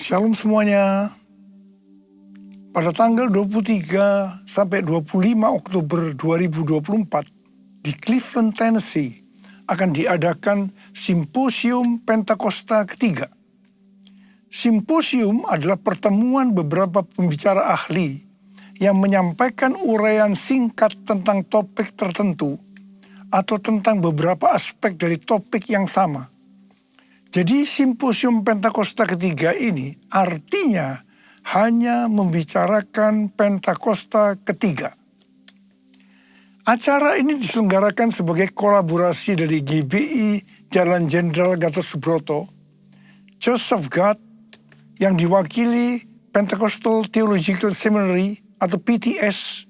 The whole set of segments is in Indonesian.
Shalom semuanya. Pada tanggal 23 sampai 25 Oktober 2024 di Cleveland, Tennessee akan diadakan Simposium Pentakosta ketiga. Simposium adalah pertemuan beberapa pembicara ahli yang menyampaikan uraian singkat tentang topik tertentu atau tentang beberapa aspek dari topik yang sama. Jadi Simposium Pentakosta ketiga ini artinya hanya membicarakan Pentakosta ketiga. Acara ini diselenggarakan sebagai kolaborasi dari GBI Jalan Jenderal Gatot Subroto, Church of God yang diwakili Pentecostal Theological Seminary atau PTS,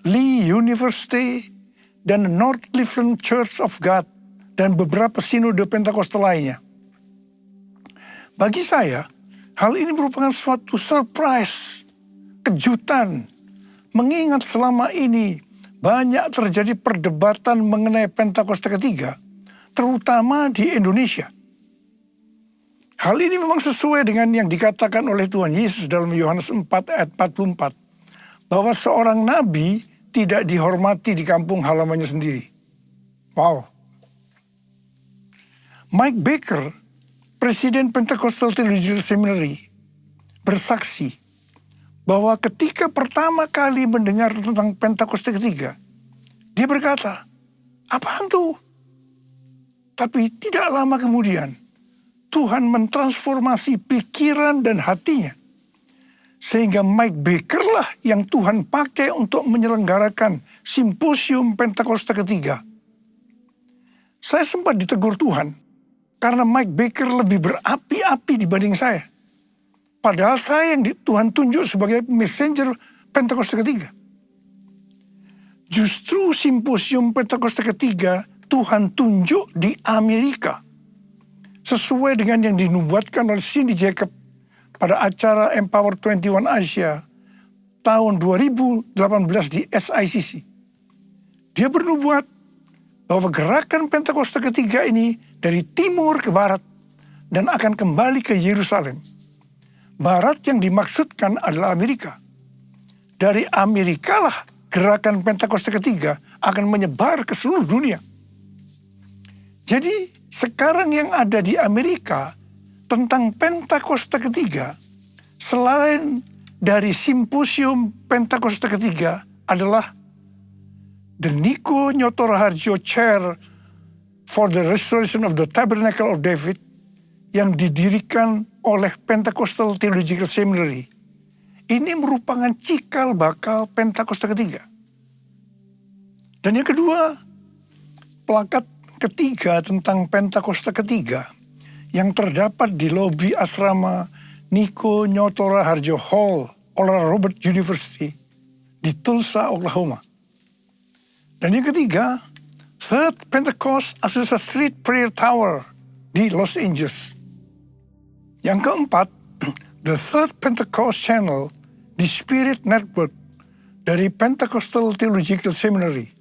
Lee University, dan North Cleveland Church of God, dan beberapa sinode Pentakostal lainnya. Bagi saya, hal ini merupakan suatu surprise, kejutan, mengingat selama ini banyak terjadi perdebatan mengenai Pentakosta ketiga, terutama di Indonesia. Hal ini memang sesuai dengan yang dikatakan oleh Tuhan Yesus dalam Yohanes 4 ayat 44, bahwa seorang nabi tidak dihormati di kampung halamannya sendiri. Wow. Mike Baker, Presiden Pentecostal Theological Seminary, bersaksi bahwa ketika pertama kali mendengar tentang Pentakosta ketiga, dia berkata, apaan tuh? Tapi tidak lama kemudian, Tuhan mentransformasi pikiran dan hatinya. Sehingga Mike Baker lah yang Tuhan pakai untuk menyelenggarakan Simposium Pentakosta ketiga. Saya sempat ditegur Tuhan, karena Mike Baker lebih berapi-api dibanding saya. Padahal saya yang Tuhan tunjuk sebagai messenger Pentakosta ketiga. Justru Simposium Pentakosta ketiga Tuhan tunjuk di Amerika. Sesuai dengan yang dinubuatkan oleh Cindy Jacob pada acara Empower 21 Asia tahun 2018 di SICC. Dia bernubuat bahwa gerakan Pentakosta ketiga ini dari timur ke barat dan akan kembali ke Yerusalem. Barat yang dimaksudkan adalah Amerika. Dari Amerika lah gerakan Pentakosta ketiga akan menyebar ke seluruh dunia. Jadi sekarang yang ada di Amerika tentang Pentakosta ketiga, selain dari Simposium Pentakosta ketiga adalah The Niko Nyoto Raharjo Chair for the Restoration of the Tabernacle of David yang didirikan oleh Pentecostal Theological Seminary. Ini merupakan cikal bakal Pentakosta ketiga. Dan yang kedua, plakat ketiga tentang Pentakosta ketiga yang terdapat di lobi asrama Niko Nyoto Raharjo Hall, Oral Roberts University di Tulsa, Oklahoma. Dan yang ketiga, Third Pentecost Azusa Street Prayer Tower di Los Angeles. Yang keempat, The Third Pentecost Channel di Spirit Network dari Pentecostal Theological Seminary.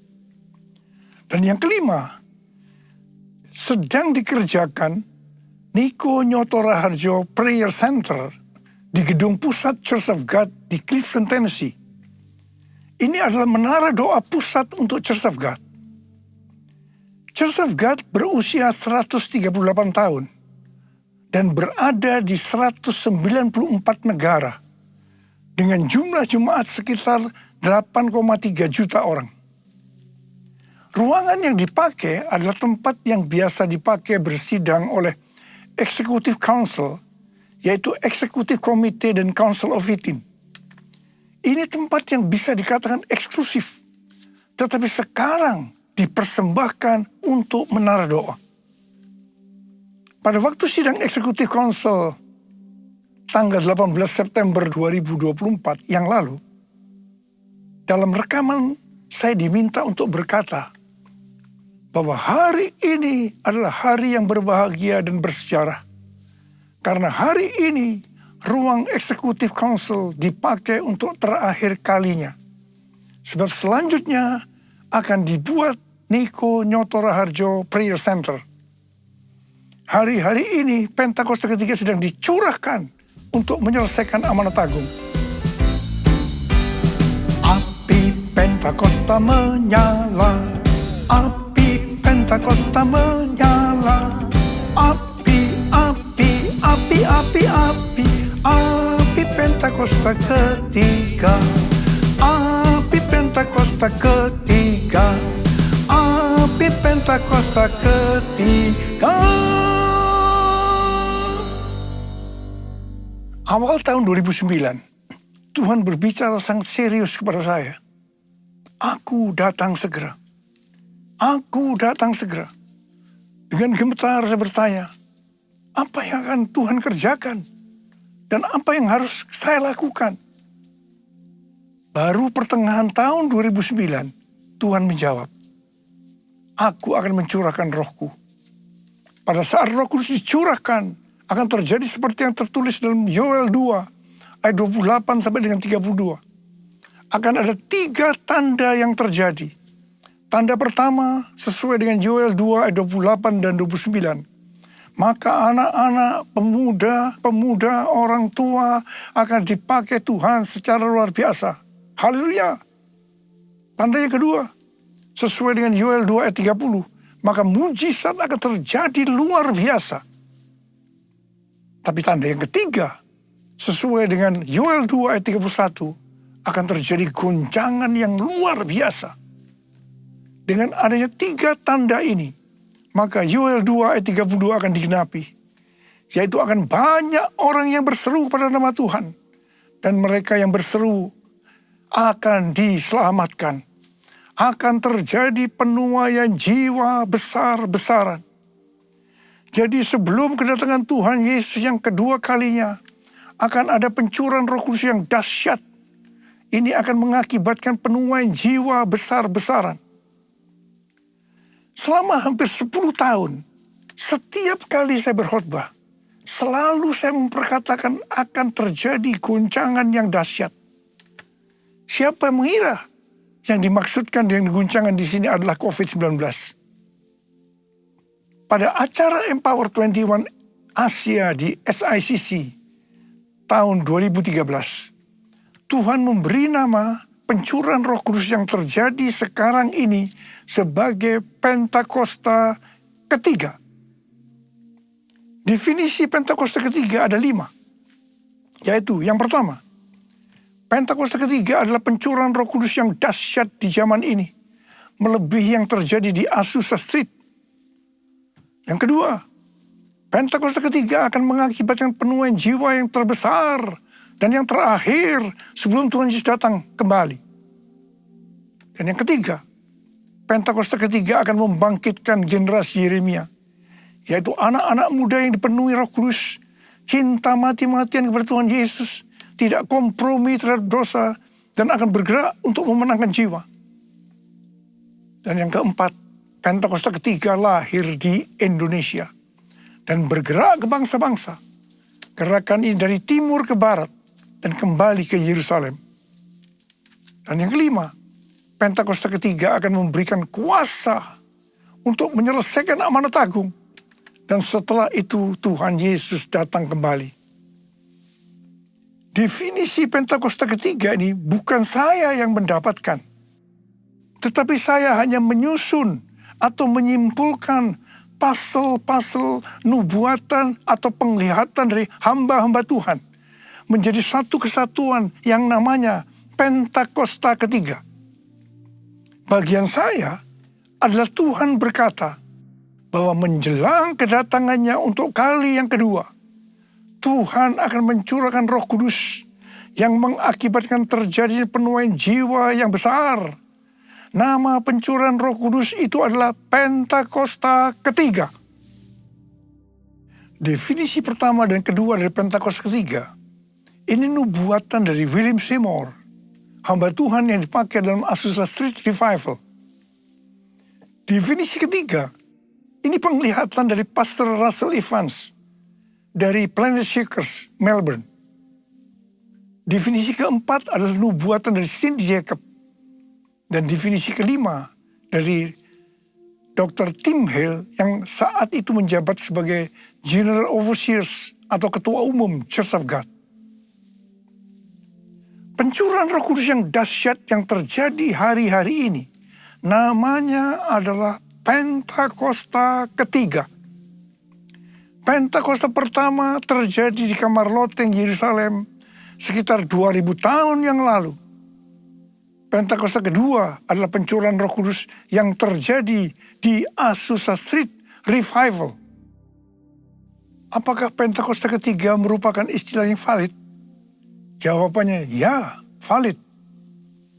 Dan yang kelima, sedang dikerjakan Niko Nyoto Raharjo Prayer Center di gedung pusat Church of God di Cleveland, Tennessee. Ini adalah menara doa pusat untuk Church of God. Church of God berusia 138 tahun dan berada di 194 negara dengan jumlah jemaat sekitar 8,3 juta orang. Ruangan yang dipakai adalah tempat yang biasa dipakai bersidang oleh Executive Council, yaitu Executive Committee dan Council of 18. Ini tempat yang bisa dikatakan eksklusif, tetapi sekarang dipersembahkan untuk menara doa. Pada waktu sidang Executive Council tanggal 18 September 2024 yang lalu, dalam rekaman saya diminta untuk berkata bahwa hari ini adalah hari yang berbahagia dan bersejarah. Karena hari ini ruang Executive Council dipakai untuk terakhir kalinya. Sebab selanjutnya akan dibuat Niko Nyoto Raharjo Prayer Center. Hari-hari ini Pentakosta ketiga sedang dicurahkan untuk menyelesaikan amanat agung. Api Pentakosta menyala, api Pentakosta menyala, api, api, api, api, api, api Pentakosta ketiga, api Pentakosta ketiga, api Pentakosta ketiga. Awal tahun 2009, Tuhan berbicara sangat serius kepada saya. Aku datang segera. Aku datang segera. Dengan gemetar saya bertanya, apa yang akan Tuhan kerjakan? Dan apa yang harus saya lakukan? Baru pertengahan tahun 2009, Tuhan menjawab, aku akan mencurahkan rohku. Pada saat roh kudus dicurahkan, akan terjadi seperti yang tertulis dalam Yoel 2, ayat 28 sampai dengan 32. Akan ada 3 tanda yang terjadi. Tanda pertama sesuai dengan Yoel 2 ayat 28 dan 29. Maka anak-anak, pemuda, orang tua akan dipakai Tuhan secara luar biasa. Haleluya. Tanda yang kedua, sesuai dengan Yoel 2 ayat 30. Maka mujizat akan terjadi luar biasa. Tapi tanda yang ketiga, sesuai dengan Yoel 2 ayat 31, akan terjadi goncangan yang luar biasa. Dengan adanya 3 tanda ini, maka Yoel 2 ayat 32 akan digenapi. Yaitu akan banyak orang yang berseru pada nama Tuhan. Dan mereka yang berseru akan diselamatkan. Akan terjadi penuaian jiwa besar-besaran. Jadi sebelum kedatangan Tuhan Yesus yang kedua kalinya, akan ada pencurahan Roh Kudus yang dahsyat. Ini akan mengakibatkan penuaian jiwa besar-besaran. Selama hampir 10 tahun, setiap kali saya berkhotbah, selalu saya memperkatakan akan terjadi goncangan yang dahsyat. Siapa yang mengira yang dimaksudkan dengan goncangan di sini adalah COVID-19? Pada acara Empower 21 Asia di SICC tahun 2013, Tuhan memberi nama pencurahan Roh Kudus yang terjadi sekarang ini sebagai Pentakosta ketiga. Definisi Pentakosta ketiga ada 5. Yaitu yang pertama, Pentakosta ketiga adalah pencurahan Roh Kudus yang dahsyat di zaman ini, melebihi yang terjadi di Azusa Street. Yang kedua, Pentakosta ketiga akan mengakibatkan penuaian jiwa yang terbesar dan yang terakhir sebelum Tuhan Yesus datang kembali. Dan yang ketiga, Pentakosta ketiga akan membangkitkan generasi Yeremia, yaitu anak-anak muda yang dipenuhi Roh Kudus, cinta mati-matian kepada Tuhan Yesus, tidak kompromi terhadap dosa, dan akan bergerak untuk memenangkan jiwa. Dan yang keempat, Pentakosta ketiga lahir di Indonesia dan bergerak ke bangsa-bangsa. Gerakan ini dari timur ke barat dan kembali ke Yerusalem. Dan yang kelima, Pentakosta ketiga akan memberikan kuasa untuk menyelesaikan amanat agung. Dan setelah itu Tuhan Yesus datang kembali. Definisi Pentakosta ketiga ini bukan saya yang mendapatkan. Tetapi saya hanya menyusun atau menyimpulkan pasal-pasal nubuatan atau penglihatan dari hamba-hamba Tuhan menjadi satu kesatuan yang namanya Pentakosta ketiga. Bagian saya adalah Tuhan berkata bahwa menjelang kedatangannya untuk kali yang kedua, Tuhan akan mencurahkan Roh Kudus yang mengakibatkan terjadi penuaian jiwa yang besar. Nama pencurahan Roh Kudus itu adalah Pentakosta ketiga. Definisi pertama dan kedua dari Pentakosta ketiga, ini nubuatan dari William Seymour, hamba Tuhan yang dipakai dalam Azusa Street Revival. Definisi ketiga, ini penglihatan dari Pastor Russell Evans dari Planet Shakers, Melbourne. Definisi keempat adalah nubuatan dari Cindy Jacob. Dan definisi kelima dari Dr. Tim Hale yang saat itu menjabat sebagai General Overseers atau Ketua Umum Church of God. Pencurahan Roh Kudus yang dahsyat yang terjadi hari-hari ini, namanya adalah Pentakosta ketiga. Pentakosta pertama terjadi di kamar loteng Yerusalem sekitar 2000 tahun yang lalu. Pentakosta kedua adalah pencurahan Roh Kudus yang terjadi di Azusa Street Revival. Apakah Pentakosta ketiga merupakan istilah yang valid? Jawabannya ya, valid.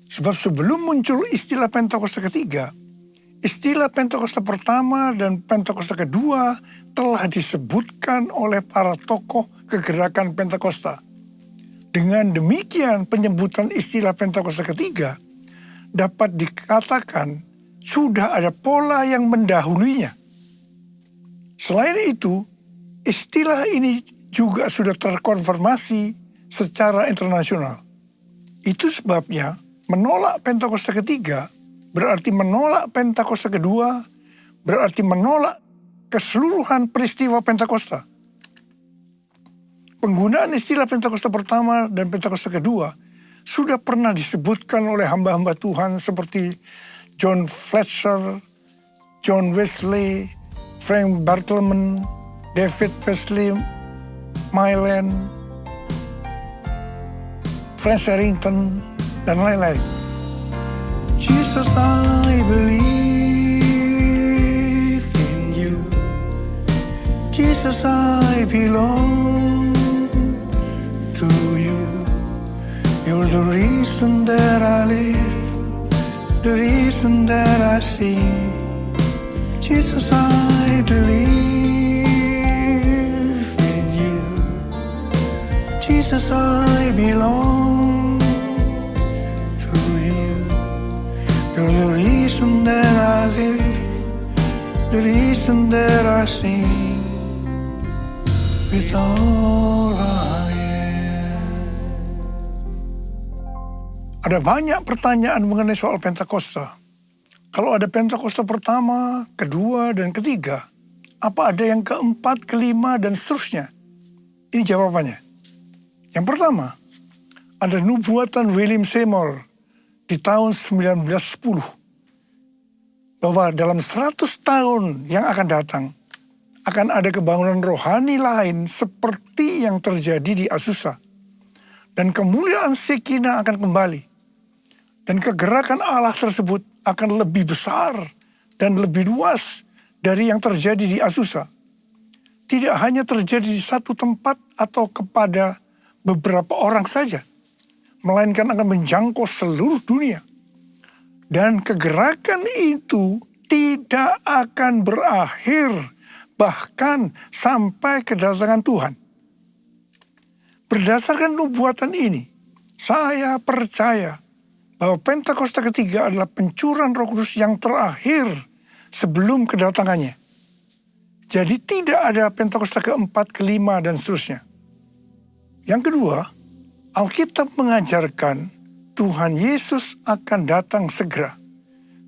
Sebab sebelum muncul istilah Pentakosta ketiga, istilah Pentakosta pertama dan Pentakosta kedua telah disebutkan oleh para tokoh kegerakan Pentakosta. Dengan demikian, penyebutan istilah Pentakosta ketiga dapat dikatakan sudah ada pola yang mendahulunya. Selain itu, istilah ini juga sudah terkonfirmasi secara internasional. Itu sebabnya menolak Pentakosta ketiga berarti menolak Pentakosta kedua, berarti menolak keseluruhan peristiwa Pentakosta. Penggunaan istilah Pentakosta pertama dan Pentakosta kedua sudah pernah disebutkan oleh hamba-hamba Tuhan seperti John Fletcher, John Wesley, Frank Bartleman, David Wesley, Mylan, Frank Sherrington, dan lain-lain. Jesus, I believe in you. Jesus, I belong to you. You're the reason that I live, the reason that I sing. Jesus, I believe in you. Jesus, I belong to you. You're the reason that I live, the reason that I sing. With all I am. Ada banyak pertanyaan mengenai soal Pentakosta. Kalau ada Pentakosta pertama, kedua, dan ketiga, apa ada yang keempat, kelima, dan seterusnya? Ini jawabannya. Yang pertama, ada nubuatan William Seymour di tahun 1910 bahwa dalam 100 tahun yang akan datang akan ada kebangunan rohani lain seperti yang terjadi di Azusa, dan kemuliaan Shekinah akan kembali, dan kegerakan Allah tersebut akan lebih besar dan lebih luas dari yang terjadi di Azusa. Tidak hanya terjadi di satu tempat atau kepada beberapa orang saja, melainkan akan menjangkau seluruh dunia. Dan kegerakan itu tidak akan berakhir bahkan sampai kedatangan Tuhan. Berdasarkan nubuatan ini, saya percaya bahwa Pentakosta ketiga adalah pencurahan Roh Kudus yang terakhir sebelum kedatangannya. Jadi tidak ada Pentakosta keempat, kelima, dan seterusnya. Yang kedua, Alkitab mengajarkan Tuhan Yesus akan datang segera,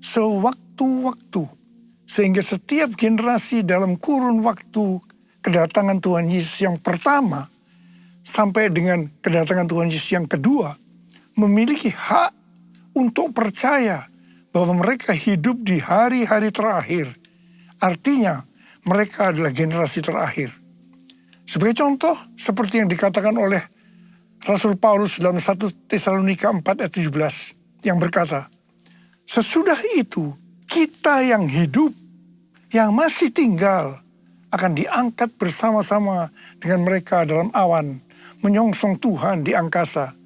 sewaktu-waktu, sehingga setiap generasi dalam kurun waktu kedatangan Tuhan Yesus yang pertama sampai dengan kedatangan Tuhan Yesus yang kedua memiliki hak untuk percaya bahwa mereka hidup di hari-hari terakhir. Artinya mereka adalah generasi terakhir. Sebagai contoh, seperti yang dikatakan oleh Rasul Paulus dalam 1 Tesalonika 4 ayat 17 yang berkata, sesudah itu kita yang hidup, yang masih tinggal, akan diangkat bersama-sama dengan mereka dalam awan, menyongsong Tuhan di angkasa.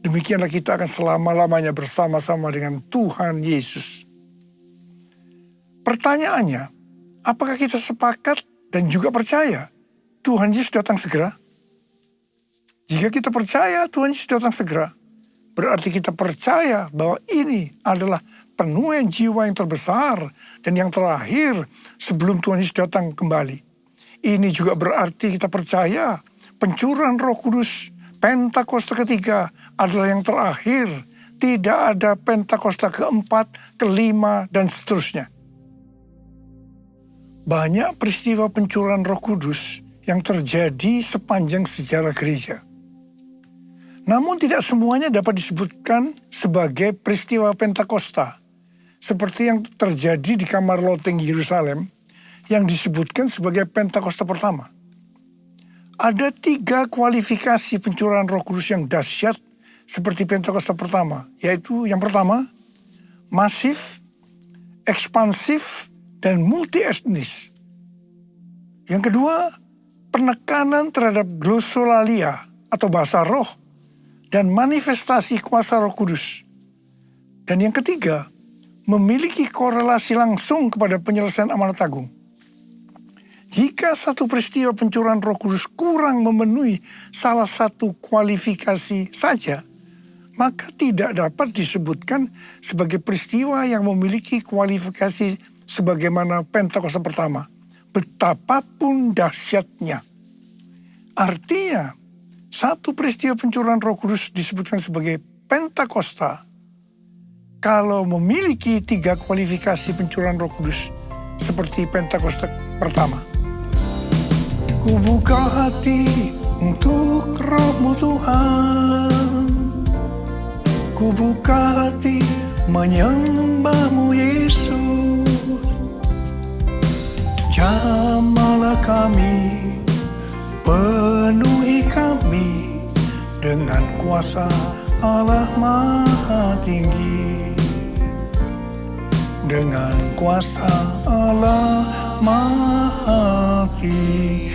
Demikianlah kita akan selama-lamanya bersama-sama dengan Tuhan Yesus. Pertanyaannya, apakah kita sepakat dan juga percaya Tuhan Yesus datang segera? Jika kita percaya Tuhan Yesus datang segera, berarti kita percaya bahwa ini adalah penuaian jiwa yang terbesar dan yang terakhir sebelum Tuhan Yesus datang kembali. Ini juga berarti kita percaya pencurahan Roh Kudus Pentakosta ketiga adalah yang terakhir. Tidak ada Pentakosta keempat, kelima, dan seterusnya. Banyak peristiwa pencurahan Roh Kudus yang terjadi sepanjang sejarah gereja. Namun tidak semuanya dapat disebutkan sebagai peristiwa Pentakosta, seperti yang terjadi di kamar loteng Yerusalem yang disebutkan sebagai Pentakosta pertama. Ada 3 kualifikasi pencurahan Roh Kudus yang dahsyat seperti Pentakosta pertama, yaitu yang pertama, masif, ekspansif, dan multi-etnis. Yang kedua, penekanan terhadap glosolalia atau bahasa roh dan manifestasi kuasa Roh Kudus. Dan yang ketiga, memiliki korelasi langsung kepada penyelesaian amanat agung. Jika satu peristiwa pencurahan Roh Kudus kurang memenuhi salah satu kualifikasi saja, maka tidak dapat disebutkan sebagai peristiwa yang memiliki kualifikasi sebagaimana Pentakosta pertama, betapapun dahsyatnya. Artinya, satu peristiwa pencurahan Roh Kudus disebutkan sebagai Pentakosta kalau memiliki 3 kualifikasi pencurahan Roh Kudus seperti Pentakosta pertama. Ku buka hati untuk Roh-Mu Tuhan, ku buka hati menyembah-Mu Yesus. Jamahlah kami, penuhi kami dengan kuasa Allah Maha Tinggi, dengan kuasa Allah Maha Tinggi.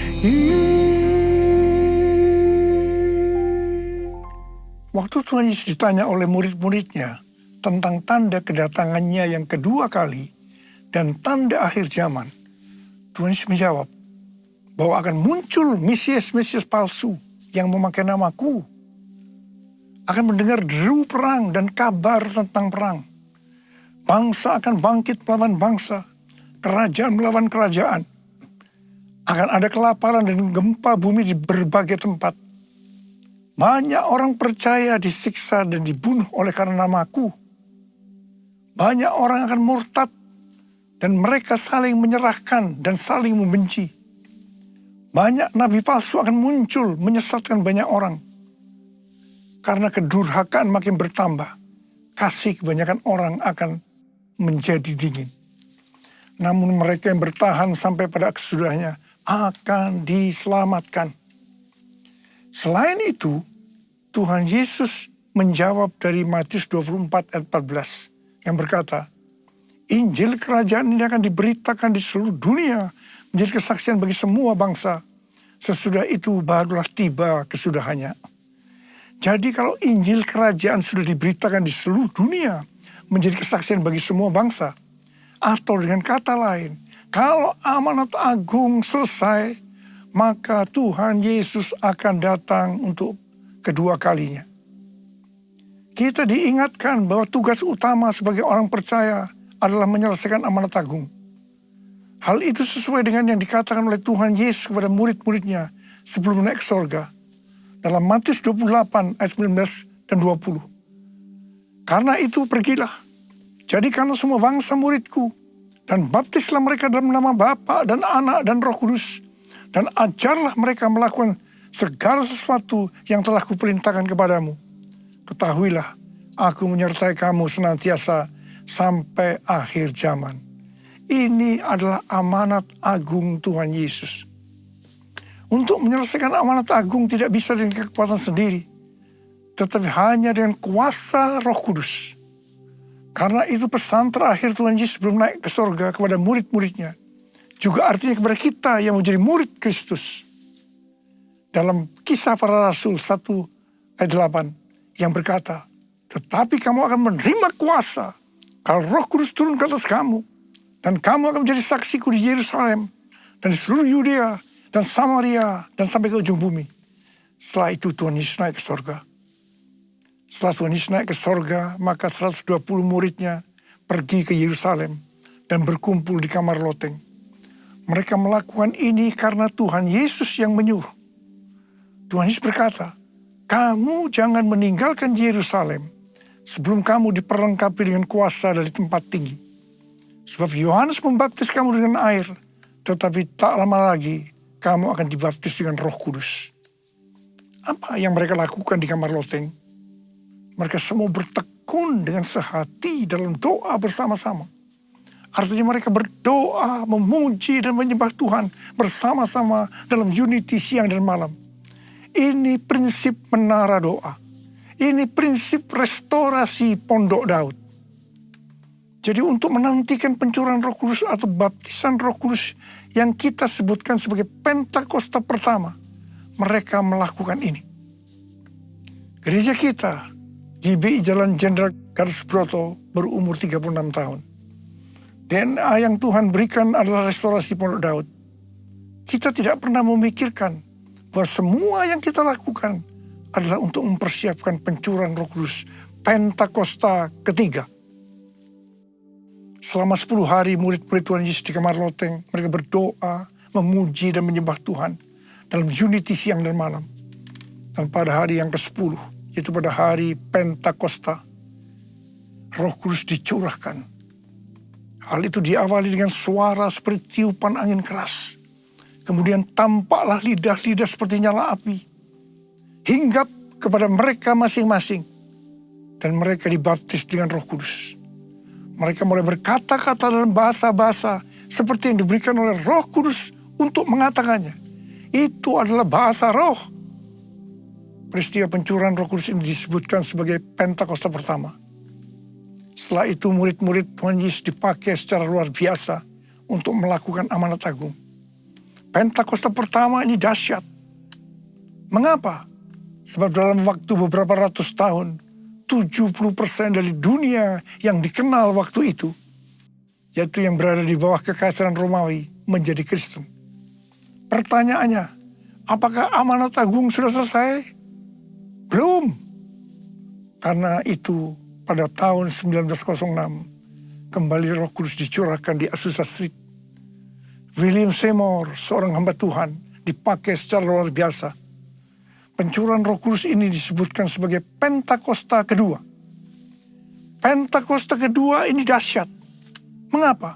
Waktu Tuhan Yesus ditanya oleh murid-muridnya tentang tanda kedatangannya yang kedua kali dan tanda akhir zaman, Tuhan Yesus menjawab bahwa akan muncul Mesias-Mesias palsu yang memakai namaku, akan mendengar deru perang dan kabar tentang perang. Bangsa akan bangkit melawan bangsa, kerajaan melawan kerajaan. Akan ada kelaparan dan gempa bumi di berbagai tempat. Banyak orang percaya disiksa dan dibunuh oleh karena namaku. Banyak orang akan murtad dan mereka saling menyerahkan dan saling membenci. Banyak nabi palsu akan muncul menyesatkan banyak orang. Karena kedurhakaan makin bertambah, kasih kebanyakan orang akan menjadi dingin. Namun mereka yang bertahan sampai pada kesudahnya akan diselamatkan. Selain itu, Tuhan Yesus menjawab dari Matius 24 ayat 14 yang berkata, Injil kerajaan ini akan diberitakan di seluruh dunia menjadi kesaksian bagi semua bangsa. Sesudah itu barulah tiba kesudahannya. Jadi kalau Injil kerajaan sudah diberitakan di seluruh dunia menjadi kesaksian bagi semua bangsa, atau dengan kata lain, kalau amanat agung selesai, maka Tuhan Yesus akan datang untuk kedua kalinya. Kita diingatkan bahwa tugas utama sebagai orang percaya adalah menyelesaikan amanat agung. Hal itu sesuai dengan yang dikatakan oleh Tuhan Yesus kepada murid-muridnya sebelum naik ke sorga. Dalam Matius 28 ayat 19 dan 20. Karena itu pergilah, jadikanlah semua bangsa muridku, dan baptislah mereka dalam nama Bapa dan Anak dan Roh Kudus, dan ajarlah mereka melakukan segala sesuatu yang telah kuperintahkan kepadamu. Ketahuilah, aku menyertai kamu senantiasa sampai akhir zaman. Ini adalah amanat agung Tuhan Yesus. Untuk menyelesaikan amanat agung tidak bisa dengan kekuatan sendiri, tetapi hanya dengan kuasa Roh Kudus. Karena itu pesan terakhir Tuhan Yesus sebelum naik ke sorga kepada murid-muridnya, juga artinya kepada kita yang menjadi murid Kristus. Dalam Kisah Para Rasul 1 ayat 8 yang berkata, tetapi kamu akan menerima kuasa kalau Roh Kudus turun ke atas kamu, dan kamu akan menjadi saksiku di Yerusalem dan di seluruh Yudea dan Samaria dan sampai ke ujung bumi. Setelah itu Tuhan Yesus naik ke sorga. Setelah Tuhan Yesus naik ke sorga, maka 120 muridnya pergi ke Yerusalem dan berkumpul di kamar loteng. Mereka melakukan ini karena Tuhan Yesus yang menyuruh. Tuhan Yesus berkata, kamu jangan meninggalkan Yerusalem sebelum kamu diperlengkapi dengan kuasa dari tempat tinggi. Sebab Yohanes membaptis kamu dengan air, tetapi tak lama lagi kamu akan dibaptis dengan Roh Kudus. Apa yang mereka lakukan di kamar loteng? Mereka semua bertekun dengan sehati dalam doa bersama-sama. Artinya mereka berdoa, memuji dan menyembah Tuhan bersama-sama dalam unity siang dan malam. Ini prinsip menara doa. Ini prinsip restorasi Pondok Daud. Jadi untuk menantikan pencurahan Roh Kudus atau baptisan Roh Kudus yang kita sebutkan sebagai Pentakosta pertama, mereka melakukan ini. Gereja kita, GBI Jalan Jenderal Gatot Subroto, berumur 36 tahun. DNA yang Tuhan berikan adalah restorasi Pondok Daud. Kita tidak pernah memikirkan bahwa semua yang kita lakukan adalah untuk mempersiapkan pencurahan Roh Kudus Pentakosta ketiga. Selama 10 hari murid-murid Tuhan Yesus di kamar loteng, mereka berdoa, memuji dan menyembah Tuhan dalam unity siang dan malam. Dan pada hari yang ke-10, yaitu pada hari Pentakosta, Roh Kudus dicurahkan. Hal itu diawali dengan suara seperti tiupan angin keras. Kemudian tampaklah lidah-lidah seperti nyala api, hinggap kepada mereka masing-masing. Dan mereka dibaptis dengan Roh Kudus. Mereka mulai berkata-kata dalam bahasa-bahasa seperti yang diberikan oleh Roh Kudus untuk mengatakannya. Itu adalah bahasa roh. Peristiwa pencurahan Roh Kudus ini disebutkan sebagai Pentakosta pertama. Setelah itu murid-murid Tuhan Yesus dipakai secara luar biasa untuk melakukan amanat agung. Pentakosta pertama ini dahsyat. Mengapa? Sebab dalam waktu beberapa ratus tahun, 70% dari dunia yang dikenal waktu itu, yaitu yang berada di bawah kekaisaran Romawi, menjadi Kristen. Pertanyaannya, apakah amanat agung sudah selesai? Belum. Karena itu pada tahun 1906, kembali Roh Kudus dicurahkan di Azusa Street. William Seymour, seorang hamba Tuhan, dipakai secara luar biasa. Pencurahan Roh Kudus ini disebutkan sebagai Pentakosta kedua. Pentakosta kedua ini dahsyat. Mengapa?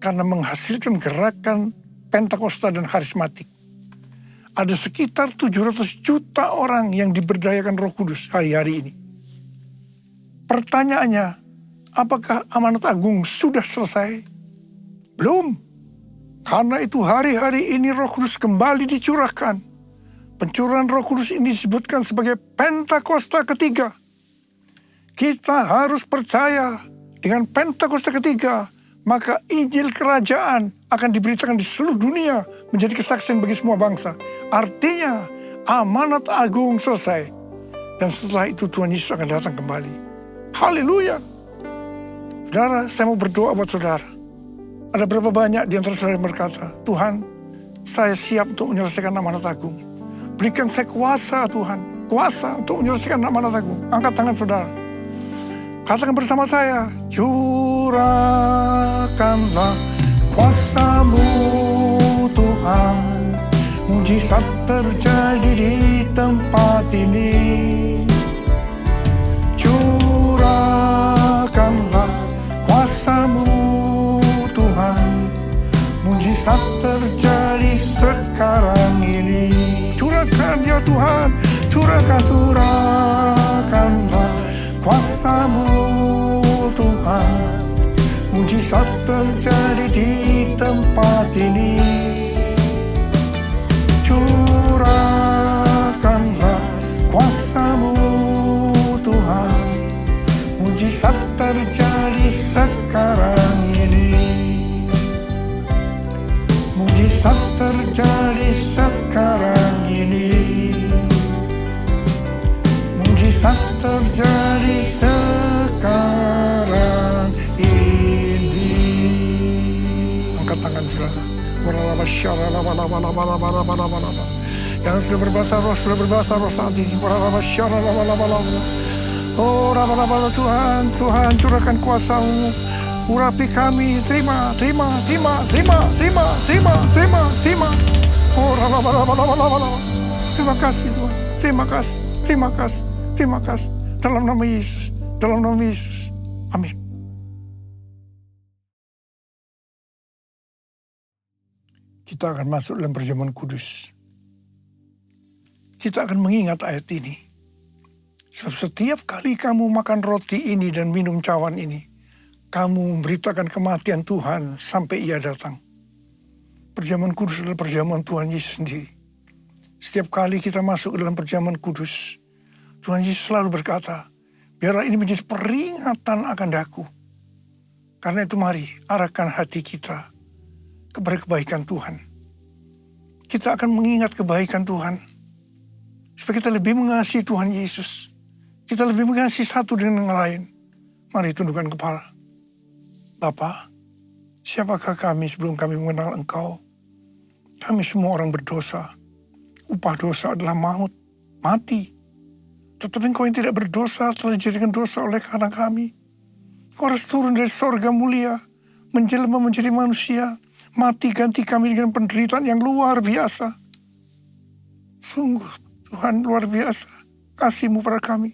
Karena menghasilkan gerakan Pentakosta dan karismatik. Ada sekitar 700 juta orang yang diberdayakan Roh Kudus hari-hari ini. Pertanyaannya, apakah amanat agung sudah selesai? Belum. Karena itu hari-hari ini Roh Kudus kembali dicurahkan. Pencurahan Roh Kudus ini disebutkan sebagai Pentakosta ketiga. Kita harus percaya dengan Pentakosta ketiga, maka Injil Kerajaan akan diberitakan di seluruh dunia menjadi kesaksian bagi semua bangsa. Artinya amanat agung selesai. Dan setelah itu Tuhan Yesus akan datang kembali. Haleluya. Saudara, saya mau berdoa buat saudara. Ada berapa banyak di antara saudara yang berkata, Tuhan, saya siap untuk menyelesaikan amanat agung. Berikan saya kuasa Tuhan, kuasa untuk menyelesaikan amanat agung. Angkat tangan saudara. Katakan bersama saya, curahkanlah kuasa-Mu Tuhan. Mujizat terjadi di tempat ini. Curahkanlah kuasa-Mu Tuhan. Mujizat terjadi sekarang ini. Curahkan ya Tuhan, curahkanlah kuasa-Mu Tuhan. Mujizat terjadi di tempat ini. Curahkanlah kuasa-Mu Tuhan. Mujizat terjadi sekarang ini. Mujizat terjadi sekarang ini. Mujizat terjadi sekarang ini. Angkat tangan saudara. Yang sudah berbahasa roh saat ini. Oh, Tuhan, Tuhan curahkan kuasa-Mu. Urapi kami, terima. Oh, terima kasih Tuhan, terima kasih. Dalam nama Yesus, amin. Kita akan masuk dalam perjamuan kudus. kita akan mengingat ayat ini. Sebab setiap kali kamu makan roti ini dan minum cawan ini, kamu memberitakan kematian Tuhan sampai ia datang. Perjamuan kudus adalah perjamuan Tuhan Yesus sendiri. Setiap kali kita masuk ke dalam perjamuan kudus, Tuhan Yesus selalu berkata, biarlah ini menjadi peringatan akan daku. Karena itu mari arahkan hati kita kepada kebaikan Tuhan. Kita akan mengingat kebaikan Tuhan. Supaya kita lebih mengasihi Tuhan Yesus. Kita lebih mengasihi satu dengan yang lain. Mari tundukkan kepala. Bapa, siapakah kami sebelum kami mengenal Engkau? Kami semua orang berdosa. Upah dosa adalah maut, mati. Tetapi Engkau yang tidak berdosa telah dijadikan dosa oleh karena kami. Engkau harus turun dari sorga mulia, menjelma menjadi manusia, mati ganti kami dengan penderitaan yang luar biasa. Sungguh Tuhan luar biasa kasih-Mu pada kami.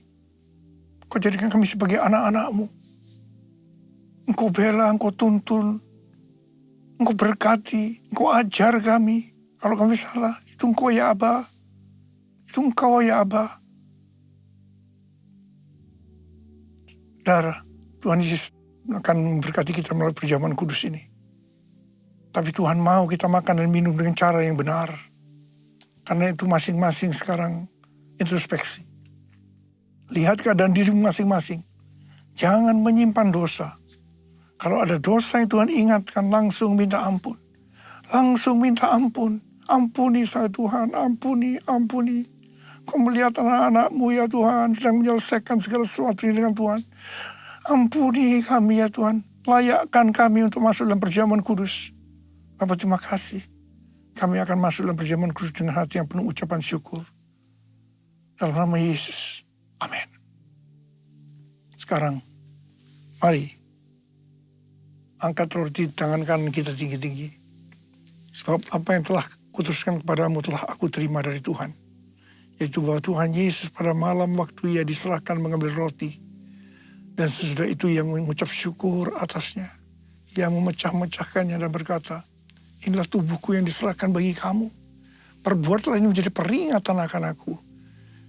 Engkau jadikan kami sebagai anak-anak-Mu. Engkau bela, Engkau tuntun, Engkau berkati, Engkau ajar kami. Kalau kami salah, itu Engkau ya Aba. Itu Engkau ya Aba. Darah Tuhan Yesus akan memberkati kita melalui perjamuan kudus ini. Tapi Tuhan mau kita makan dan minum dengan cara yang benar. Karena itu masing-masing sekarang introspeksi. Lihat keadaan dirimu masing-masing. Jangan menyimpan dosa. Kalau ada dosa yang Tuhan ingatkan, langsung minta ampun. Langsung minta ampun. Ampuni saya Tuhan, ampuni, ampuni. Kau melihat anak-anak-Mu ya Tuhan sedang menyelesaikan segala sesuatu dengan Tuhan. Ampuni kami ya Tuhan. Layakkan kami untuk masuk dalam perjamuan kudus. Bapa terima kasih. Kami akan masuk dalam perjamuan kudus dengan hati yang penuh ucapan syukur. Dalam nama Yesus. Amin. Sekarang, mari. Angkat roti di tangan kanan kita tinggi-tinggi. Sebab apa yang telah kuteruskan kepadamu telah aku terima dari Tuhan. Yaitu bahwa Tuhan Yesus pada malam waktu ia diserahkan mengambil roti. Dan sesudah itu ia mengucap syukur atasnya. Ia memecah-mecahkannya dan berkata, inilah tubuhku yang diserahkan bagi kamu. Perbuatlah ini menjadi peringatan akan aku.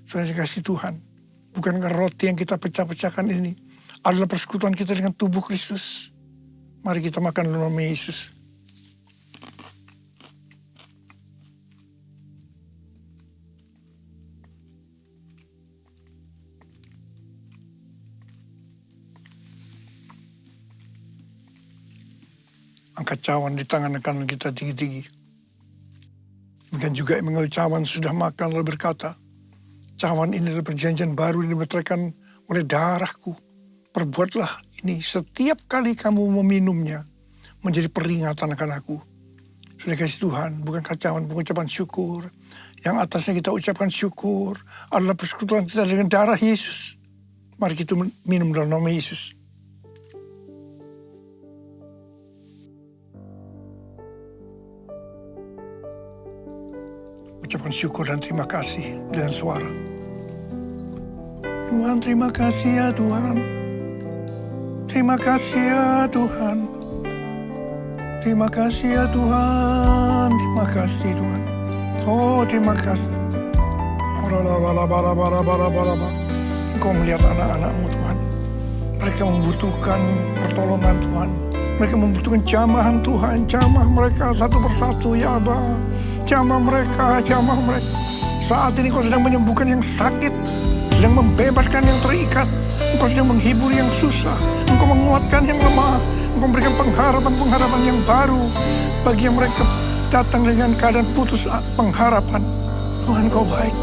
Saudara dikasih Tuhan. Bukankah roti yang kita pecah-pecahkan ini adalah persekutuan kita dengan tubuh Kristus? Mari kita makan dalam nama Yesus. Angkat cawan di tangan kanan kita tinggi-tinggi. Demikian juga yang mengambil cawan sudah makan lalu berkata, cawan ini adalah perjanjian baru yang dimeteraikan oleh darahku. Perbuatlah ini setiap kali kamu meminumnya menjadi peringatan akan aku. Sudah kasih Tuhan, bukankah cawan pengucapan syukur. Yang atasnya kita ucapkan syukur adalah persekutuan kita dengan darah Yesus. Mari kita minum dalam nama Yesus. Ucapkan syukur dan terima kasih dengan suara. Tuhan terima kasih ya Tuhan. Terima kasih ya Tuhan. Terima kasih ya Tuhan. Terima kasih Tuhan. Oh terima kasih. Engkau melihat anak-anak-Mu Tuhan. Mereka membutuhkan pertolongan Tuhan. Mereka membutuhkan jamahan Tuhan. Jamah mereka satu persatu ya Aba. Jamah mereka, jamah mereka. Saat ini Kau sedang menyembuhkan yang sakit. Sedang membebaskan yang terikat. Engkau sedang menghibur yang susah. Engkau menguatkan yang lemah. Engkau memberikan pengharapan-pengharapan yang baru. Bagi yang mereka datang dengan keadaan putus pengharapan. Tuhan Kau baik.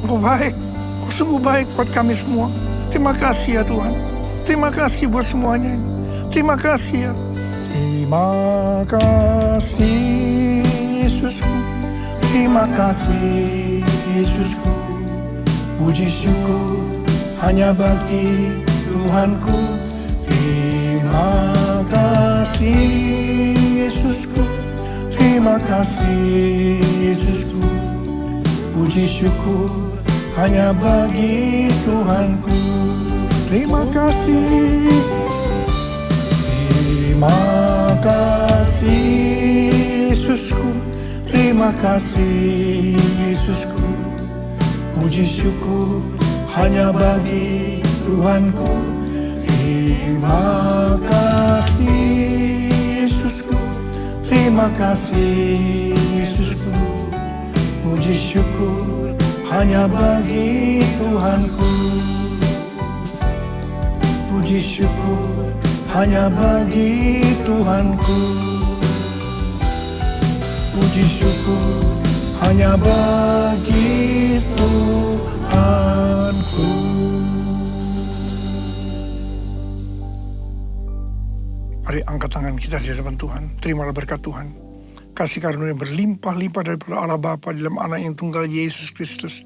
Engkau baik. Kau sungguh baik buat kami semua. Terima kasih ya Tuhan. Terima kasih buat semuanya ini. Terima kasih ya. Terima kasih Yesusku, terima kasih Yesusku. Puji syukur hanya bagi Tuhanku. Terima kasih Yesusku, terima kasih Yesusku. Puji syukur hanya bagi Tuhanku. Terima kasih. Terima kasih Yesusku, terima kasih Yesusku. Puji syukur hanya bagi Tuhanku. Terima kasih Yesusku, terima kasih Yesusku. Puji syukur hanya bagi Tuhanku. Puji syukur hanya bagi Tuhanku. Puji syukur hanya bagi Tuhanku. Mari angkat tangan kita di hadapan Tuhan. Terimalah berkat Tuhan. Kasih karunia berlimpah-limpah daripada Allah Bapa di dalam Anak yang tunggal Yesus Kristus.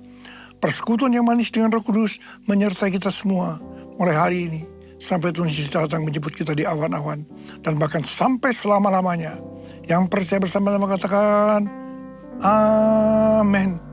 Persekutuan yang manis dengan Roh Kudus menyertai kita semua mulai hari ini sampai Tuhan Yesus datang menjemput kita di awan-awan dan bahkan sampai selama-lamanya. Yang percaya bersama-sama katakan amin.